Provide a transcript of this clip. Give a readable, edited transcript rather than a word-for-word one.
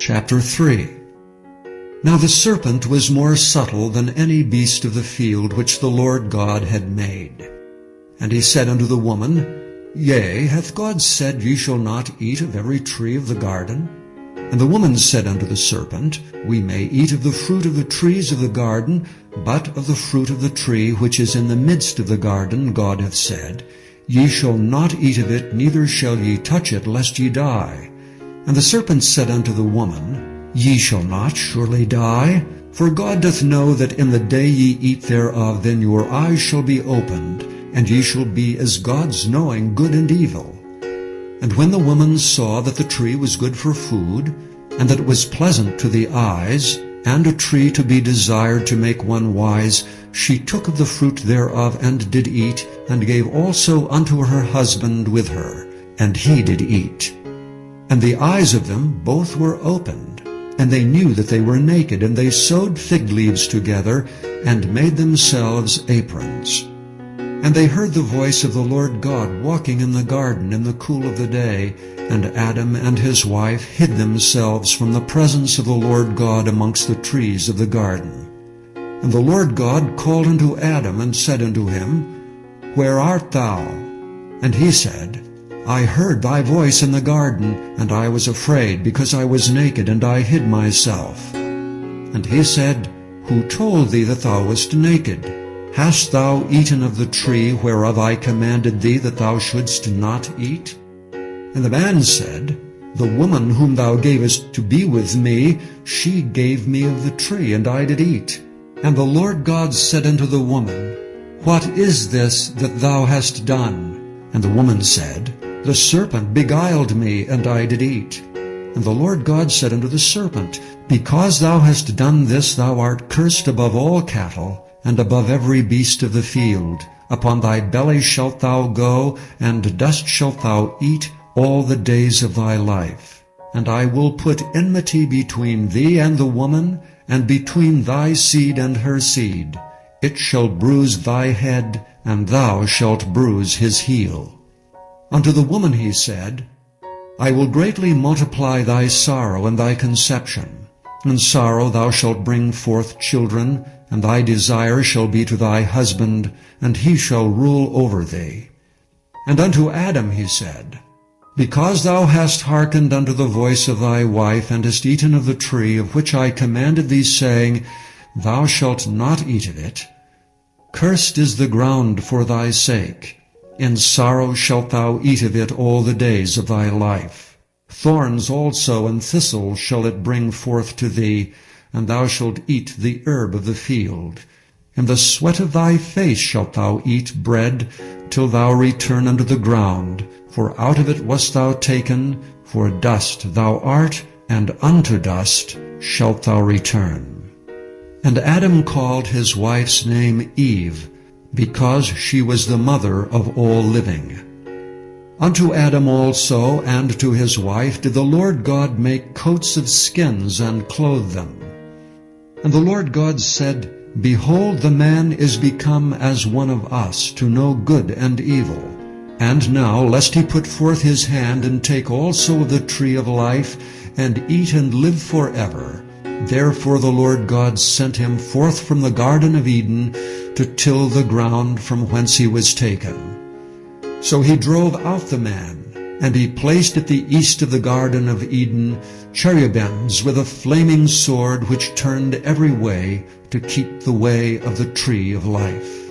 Chapter 3. Now the serpent was more subtle than any beast of the field which the Lord God had made. And he said unto the woman, Yea, hath God said, Ye shall not eat of every tree of the garden? And the woman said unto the serpent, We may eat of the fruit of the trees of the garden, but of the fruit of the tree which is in the midst of the garden God hath said, Ye shall not eat of it, neither shall ye touch it, lest ye die. And the serpent said unto the woman, Ye shall not surely die, for God doth know that in the day ye eat thereof, then your eyes shall be opened, and ye shall be as gods, knowing good and evil. And when the woman saw that the tree was good for food, and that it was pleasant to the eyes, and a tree to be desired to make one wise, she took of the fruit thereof, and did eat, and gave also unto her husband with her, and he did eat. And the eyes of them both were opened, and they knew that they were naked, and they sewed fig leaves together, and made themselves aprons. And they heard the voice of the Lord God walking in the garden in the cool of the day, and Adam and his wife hid themselves from the presence of the Lord God amongst the trees of the garden. And the Lord God called unto Adam, and said unto him, Where art thou? And he said, I heard thy voice in the garden, and I was afraid, because I was naked, and I hid myself. And he said, Who told thee that thou wast naked? Hast thou eaten of the tree whereof I commanded thee that thou shouldst not eat? And the man said, The woman whom thou gavest to be with me, she gave me of the tree, and I did eat. And the Lord God said unto the woman, What is this that thou hast done? And the woman said, The serpent beguiled me, and I did eat. And the Lord God said unto the serpent, Because thou hast done this, thou art cursed above all cattle, and above every beast of the field. Upon thy belly shalt thou go, and dust shalt thou eat all the days of thy life. And I will put enmity between thee and the woman, and between thy seed and her seed. It shall bruise thy head, and thou shalt bruise his heel. Unto the woman he said, I will greatly multiply thy sorrow and thy conception. In sorrow thou shalt bring forth children, and thy desire shall be to thy husband, and he shall rule over thee. And unto Adam he said, Because thou hast hearkened unto the voice of thy wife, and hast eaten of the tree of which I commanded thee, saying, Thou shalt not eat of it, cursed is the ground for thy sake. In sorrow shalt thou eat of it all the days of thy life. Thorns also and thistles shall it bring forth to thee, and thou shalt eat the herb of the field. In the sweat of thy face shalt thou eat bread, till thou return unto the ground, for out of it wast thou taken, for dust thou art, and unto dust shalt thou return. And Adam called his wife's name Eve, because she was the mother of all living. Unto Adam also and to his wife did the Lord God make coats of skins, and clothe them. And the Lord God said, Behold, the man is become as one of us, to know good and evil. And now, lest he put forth his hand, and take also of the tree of life, and eat and live forever. Therefore the Lord God sent him forth from the Garden of Eden, to till the ground from whence he was taken. So he drove out the man, and he placed at the east of the Garden of Eden cherubims with a flaming sword, which turned every way to keep the way of the tree of life.